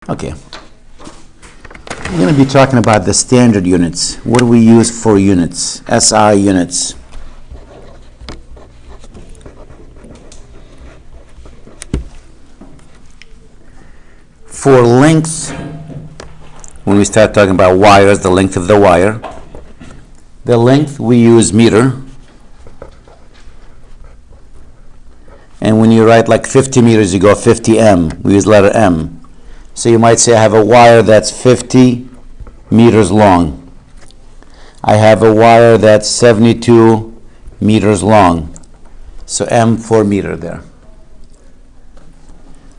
Okay. We're going to be talking about the standard units. What do we use for units? SI units. For length, when we start talking about wires, the length of the wire, the length we use meter. And when you write like 50 meters, you go 50 M. We use letter M. So you might say I have a wire that's 50 meters long. I have a wire that's 72 meters long. So M for meter there.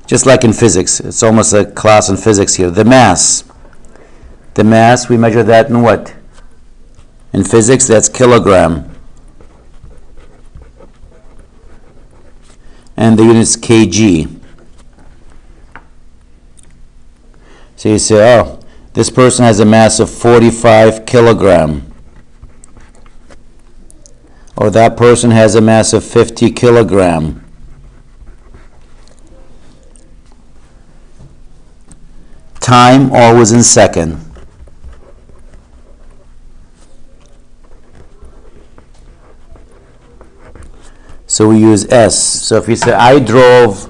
Just like in physics. It's almost a class in physics here. The mass. The mass, we measure that in what? In physics, that's kilogram. And the unit is kg. So you say, oh, this person has a mass of 45 kilogram. Or that person has a mass of 50 kilogram. Time always in second. So we use S. So if you say, I drove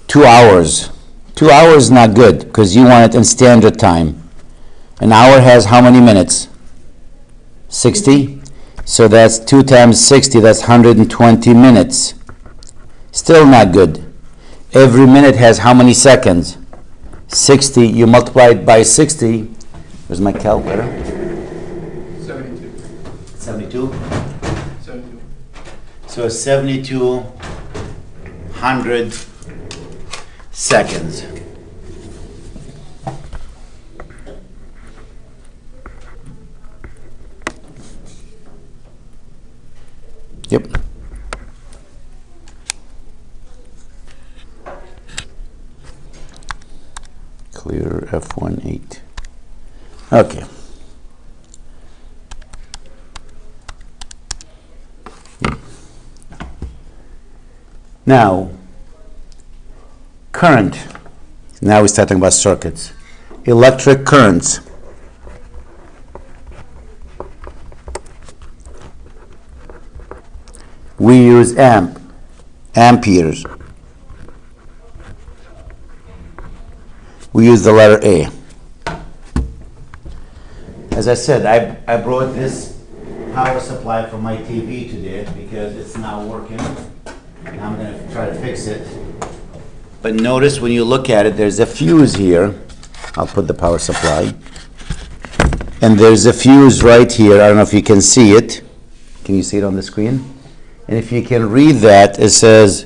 2 hours. 2 hours is not good because you want it in standard time. An hour has how many minutes? 60? So that's 2 times 60, that's 120 minutes. Still not good. Every minute has how many seconds? 60, you multiply it by 60. Where's my calculator? 72. 72? 72. So 7,200 seconds. Yep. Clear F18. Okay. Now, current. Now we start talking about circuits. Electric currents. We use amperes. We use the letter A. As I said, I brought this power supply from my TV today because it's not working. And I'm going to try to fix it. But notice when you look at it, there's a fuse here. I'll put the power supply. And there's a fuse right here. I don't know if you can see it. Can you see it on the screen? And if you can read that, it says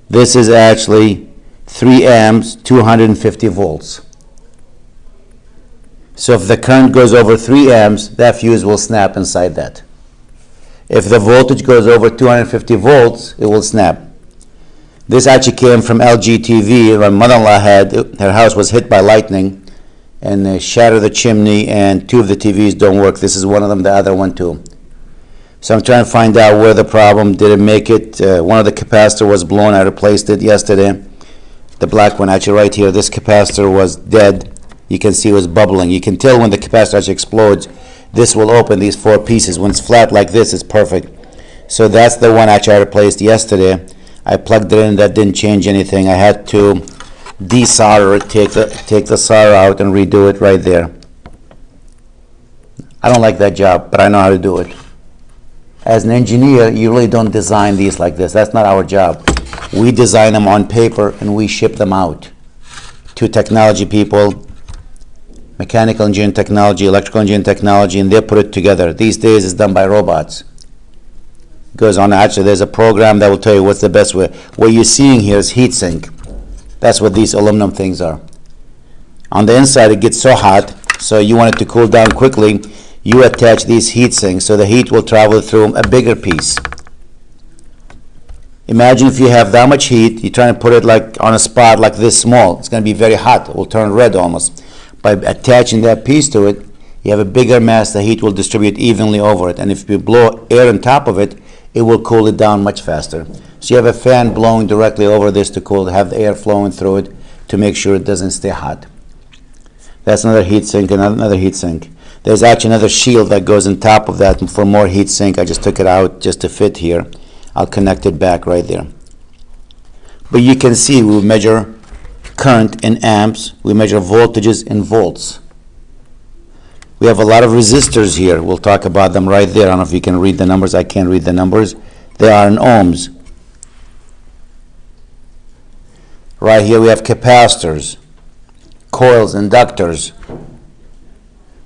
this is actually 3 amps, 250 volts. So if the current goes over 3 amps, that fuse will snap inside that. If the voltage goes over 250 volts, it will snap. This actually came from LG TV. My mother-in-law her house was hit by lightning and they shattered the chimney and 2 of the TVs don't work. This is one of them, the other one too. So I'm trying to find out where the problem, did it make it? One of the capacitor was blown. I replaced it yesterday. The black one actually right here, this capacitor was dead. You can see it was bubbling. You can tell when the capacitor actually explodes, this will open these 4 pieces. When it's flat like this, it's perfect. So that's the one actually I replaced yesterday. I plugged it in, that didn't change anything. I had to desolder it, take the solder out and redo it right there. I don't like that job, but I know how to do it. As an engineer, you really don't design these like this. That's not our job. We design them on paper and we ship them out to technology people, mechanical engineering technology, electrical engineering technology, and they put it together. These days it's done by robots. It goes on, actually there's a program that will tell you what's the best way. What you're seeing here is heat sink. That's what these aluminum things are. On the inside it gets so hot, so you want it to cool down quickly. You attach these heat sinks so the heat will travel through a bigger piece. Imagine if you have that much heat, you're trying to put it like on a spot like this small. It's going to be very hot. It will turn red almost. By attaching that piece to it, you have a bigger mass. The heat will distribute evenly over it. And if you blow air on top of it, it will cool it down much faster. So you have a fan blowing directly over this to have the air flowing through it to make sure it doesn't stay hot. That's another heat sink and another heat sink. There's actually another shield that goes on top of that for more heat sink. I just took it out just to fit here. I'll connect it back right there. But you can see we measure current in amps. We measure voltages in volts. We have a lot of resistors here. We'll talk about them right there. I don't know if you can read the numbers. I can't read the numbers. They are in ohms. Right here we have capacitors, coils, inductors.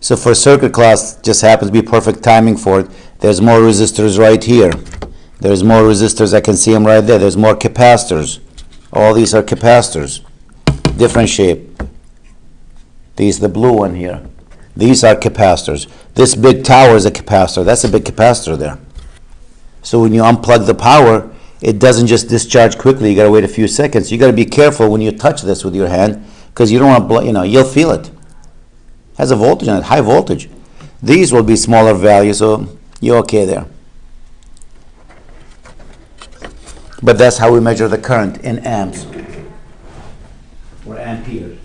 So for circuit class, just happens to be perfect timing for it. There's more resistors right here. There's more resistors. I can see them right there. There's more capacitors. All these are capacitors. Different shape. These, the blue one here. These are capacitors. This big tower is a capacitor. That's a big capacitor there. So when you unplug the power, it doesn't just discharge quickly. You got to wait a few seconds. You got to be careful when you touch this with your hand because you don't want to, you'll feel it. Has a voltage on it, high voltage. These will be smaller values, so you're okay there. But that's how we measure the current in amps or amperes.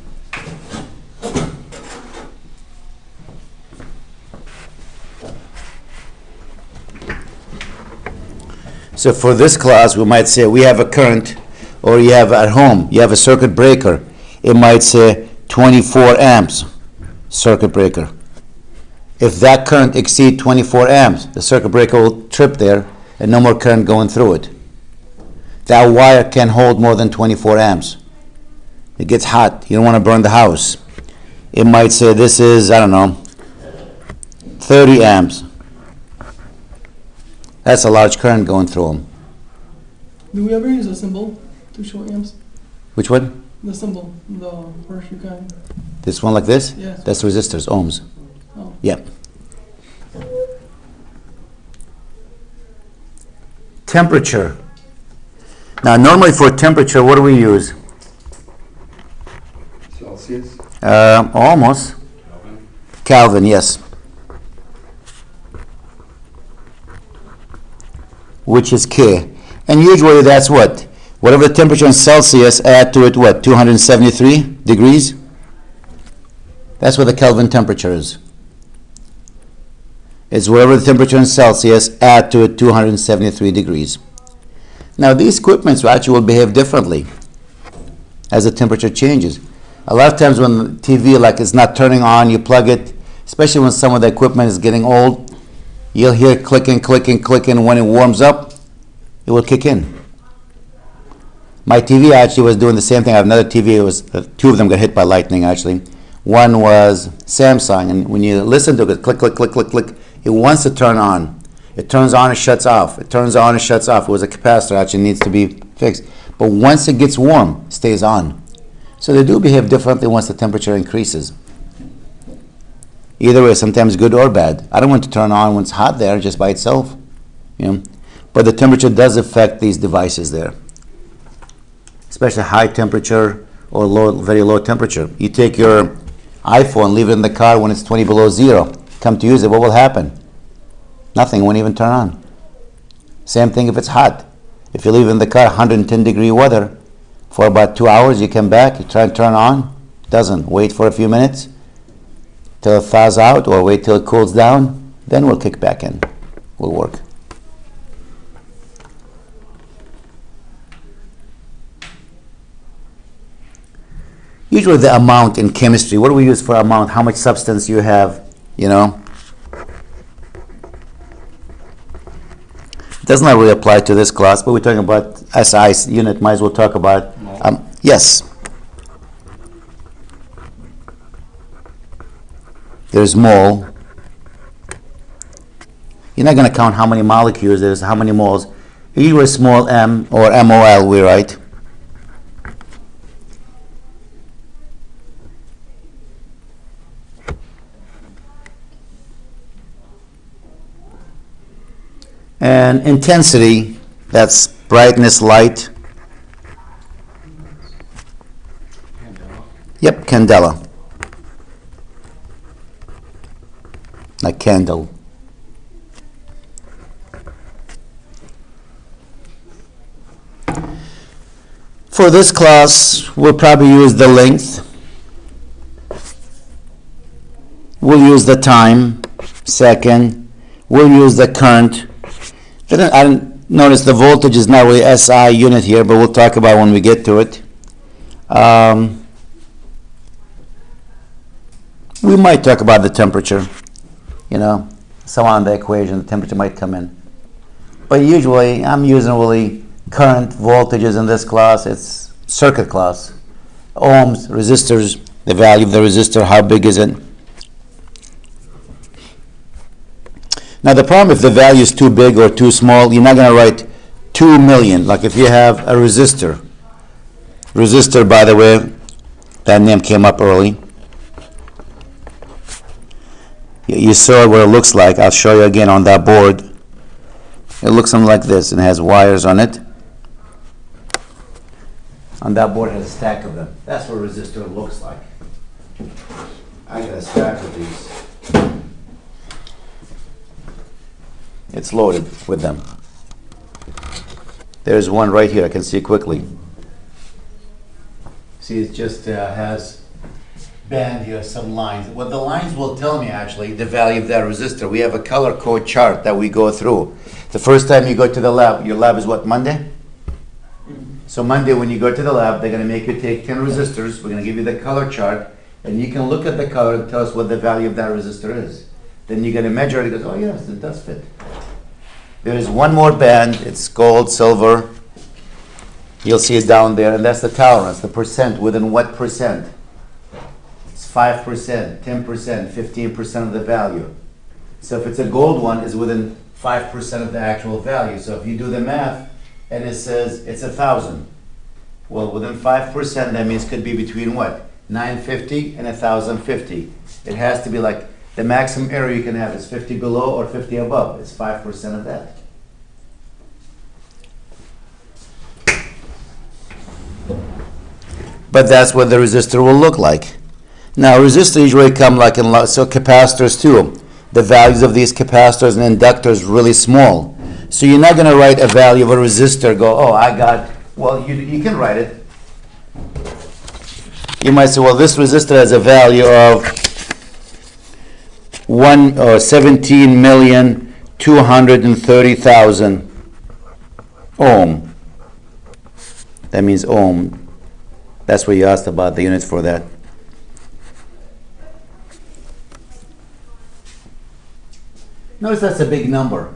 So for this class, we might say we have a current, or you have at home, you have a circuit breaker. It might say 24 amps circuit breaker. If that current exceeds 24 amps, the circuit breaker will trip there and no more current going through it. That wire can hold more than 24 amps. It gets hot. You don't want to burn the house. It might say this is, I don't know, 30 amps. That's a large current going through them. Do we ever use a symbol to show amps? Which one? The symbol, the horseshoe kind. This one like this? Yes. That's resistors, ohms. Oh. Yep. Temperature. Now normally for temperature, what do we use? Celsius? Almost. Kelvin, yes. Which is K. And usually that's what? Whatever the temperature in Celsius, add to it what? 273 degrees? That's what the Kelvin temperature is. It's whatever the temperature in Celsius, add to it 273 degrees. Now these equipments actually will behave differently as the temperature changes. A lot of times when the TV is not turning on, you plug it, especially when some of the equipment is getting old, you'll hear clicking, clicking, clicking. When it warms up, it will kick in. My TV actually was doing the same thing. I have another TV. It was two of them got hit by lightning actually. One was Samsung, and when you listen to it, click, click, click, click, click, it wants to turn on. It turns on and shuts off. It turns on and shuts off. It was a capacitor, actually needs to be fixed. But once it gets warm, it stays on. So they do behave differently once the temperature increases. Either way, sometimes good or bad. I don't want to turn on when it's hot there just by itself. But the temperature does affect these devices there. Especially high temperature or low, very low temperature. You take your iPhone, leave it in the car when it's 20 below zero. Come to use it, what will happen? Nothing, won't even turn on. Same thing if it's hot. If you leave it in the car, 110 degree weather, for about 2 hours, you come back, you try and turn on, doesn't. Wait for a few minutes till it thaws out, or wait till it cools down, then we'll kick back in. Will work. Usually the amount in chemistry, what do we use for amount? How much substance you have, It does not really apply to this class, but we're talking about SI unit, might as well talk about, yes. There's mole. You're not going to count how many molecules there's, how many moles. Usually small m or MOL, we write. And intensity, that's brightness, light. Candela. Yep, candela. Like candle. For this class, we'll probably use the length. We'll use the time, second. We'll use the current. I notice the voltage is not really SI unit here, but we'll talk about when we get to it. We might talk about the temperature, somewhere on the equation, the temperature might come in. But usually, I'm using really current voltages in this class. It's circuit class. Ohms, resistors, the value of the resistor, how big is it? Now the problem, if the value is too big or too small, you're not going to write 2 million. Like if you have a resistor. Resistor, by the way, that name came up early. You saw what it looks like. I'll show you again on that board. It looks something like this, and it has wires on it. On that board it has a stack of them. That's what a resistor looks like. I got a stack of these. It's loaded with them. There's one right here. I can see it quickly. See, it just has band here, some lines. What the lines will tell me, actually, the value of that resistor. We have a color code chart that we go through. The first time you go to the lab, your lab is what, Monday? So Monday when you go to the lab, they're going to make you take 10 resistors. We're going to give you the color chart, and you can look at the color and tell us what the value of that resistor is. Then you're going to measure it. It goes, oh yes, it does fit. There is one more band. It's gold, silver. You'll see it down there, and that's the tolerance, the percent. Within what percent? It's 5%, 10%, 15% of the value. So if it's a gold one, it's within 5% of the actual value. So if you do the math, and it says it's 1,000. Well, within 5%, that means it could be between what? 950 and 1,050. It has to be like the maximum area you can have is 50 below or 50 above. It's 5% of that. But that's what the resistor will look like. Now, resistors usually come like in so capacitors too. The values of these capacitors and inductors really small. So you're not going to write a value of a resistor, go, oh, I got, well, you can write it. You might say, well, this resistor has a value of 17,230,000 ohm. That means ohm. That's what you asked about, the units for that. Notice that's a big number.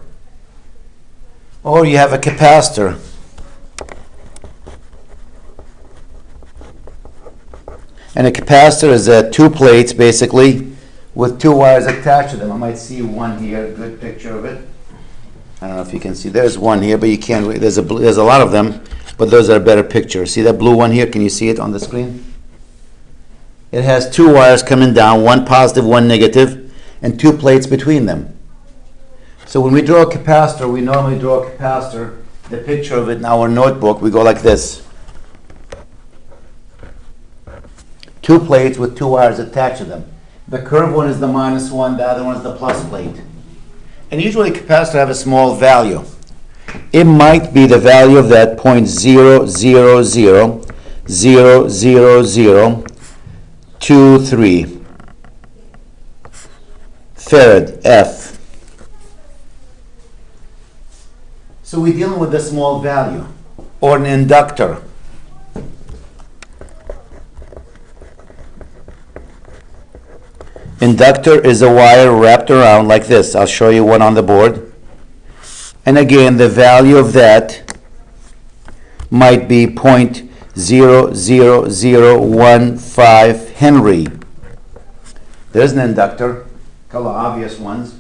Or you have a capacitor. And a capacitor is two plates, basically, with two wires attached to them. I might see one here, good picture of it. I don't know if you can see. There's one here, but you can't. There's a lot of them, but those are a better picture. See that blue one here? Can you see it on the screen? It has two wires coming down, one positive, one negative, and two plates between them. So when we draw a capacitor, we normally draw a capacitor, the picture of it in our notebook, we go like this. Two plates with two wires attached to them. The curved one is the -1, the other one is the plus plate. And usually capacitors have a small value. It might be the value of that 0.000000023 farad, F. So we're dealing with a small value, or an inductor. Inductor is a wire wrapped around like this. I'll show you one on the board. And again, the value of that might be 0.00015 Henry. There's an inductor, a couple of obvious ones.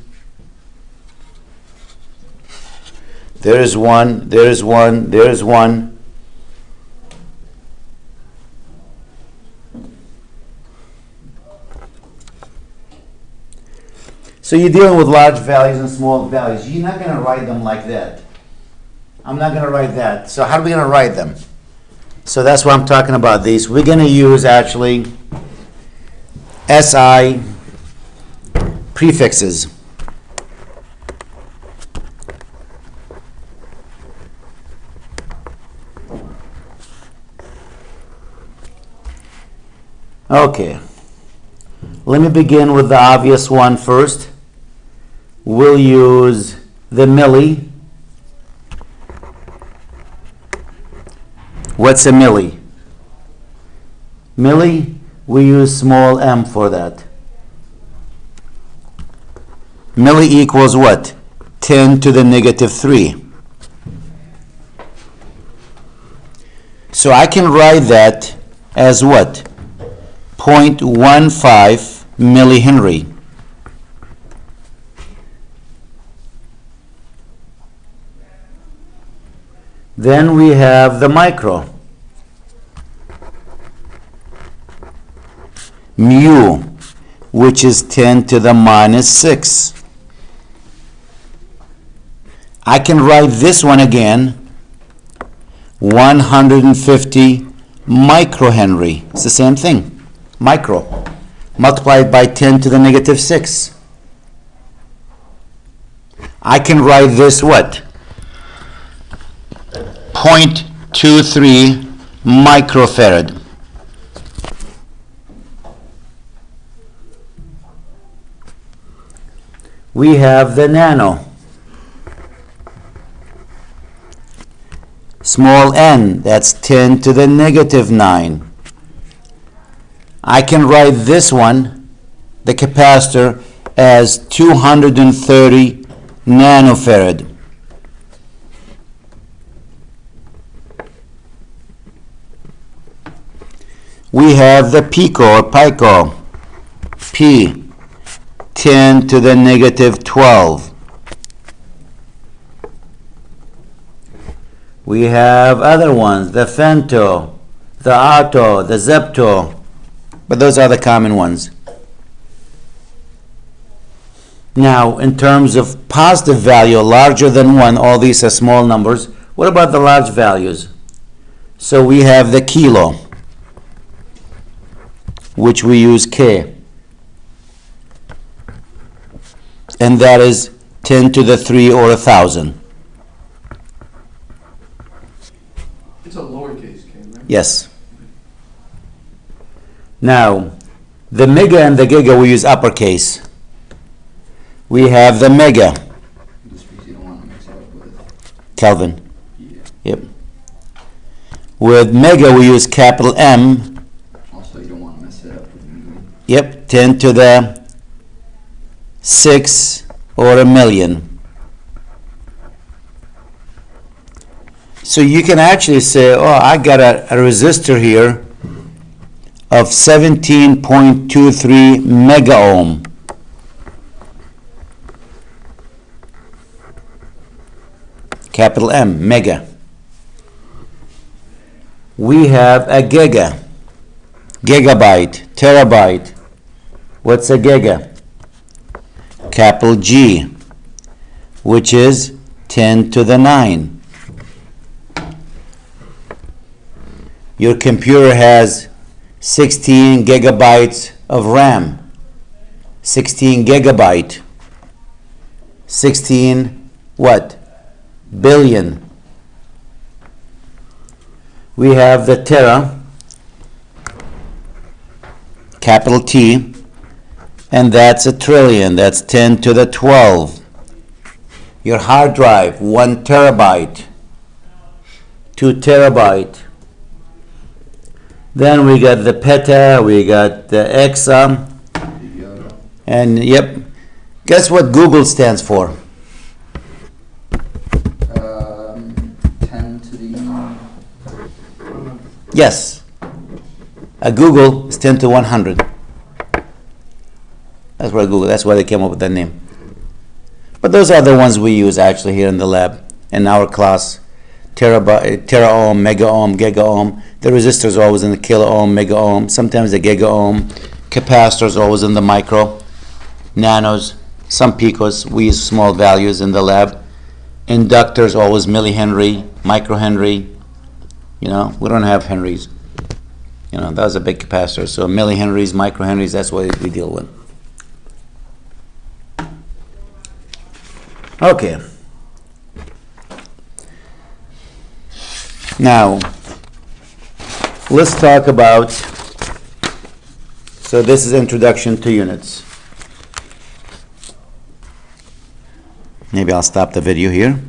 There's one, there's one, there's one. So you're dealing with large values and small values. You're not going to write them like that. I'm not going to write that. So how are we going to write them? So that's what I'm talking about these. We're going to use actually SI prefixes. Okay. let me begin with the obvious one first. We'll use the milli. What's a milli? Milli, we use small m for that. Milli equals what? 10 to the negative 3. So I can write that as what? 0.15 millihenry. Then we have the micro. Mu, which is 10 to the minus 6. I can write this one again, 150 microhenry. It's the same thing, micro, multiplied by 10 to the negative 6. I can write this what? 0.23 microfarad. We have the nano. Small n, that's 10 to the negative 9. I can write this one, the capacitor, as 230 nanofarad. We have the pico or pico, P, 10 to the negative 12. We have other ones, the femto, the atto, the zepto, but those are the common ones. Now, in terms of positive value, larger than 1, all these are small numbers. What about the large values? So we have the kilo, which we use K, and that is 10 to the 3 or 1,000. It's a lowercase k, right? Yes. Now, the mega and the giga we use uppercase. We have the mega. Just because you don't want to mix it up with. Kelvin. Yeah. Yep. With mega we use capital M. Also, you don't want to mess it up with million. Yep. 10 to the 6 or a million. So you can actually say, oh, I got a resistor here of 17.23 mega ohm. Capital M, mega. We have a giga, gigabyte, terabyte. What's a giga? Capital G, which is 10 to the 9. Your computer has 16 gigabytes of RAM. 16 gigabyte. 16 what? Billion. We have the tera, capital T, and that's a trillion. That's 10 to the 12. Your hard drive, 1 terabyte, 2 terabyte. Then we got the peta, we got the exa, and yep. Guess what Google stands for? 10 to the. Yes. A Google is 10 to 100. That's why Google. That's why they came up with that name. But those are the ones we use actually here in the lab in our class. Tera ohm, mega ohm, giga ohm. The resistor is always in the kilo ohm, mega ohm. Sometimes the giga ohm. Capacitor is always in the micro. Nanos, some picos. We use small values in the lab. Inductors always millihenry, microhenry. You know, we don't have henries. You know, that was a big capacitor. So millihenries, microhenries, that's what we deal with. Okay. Now, let's talk about So this is introduction to units. Maybe I'll stop the video here.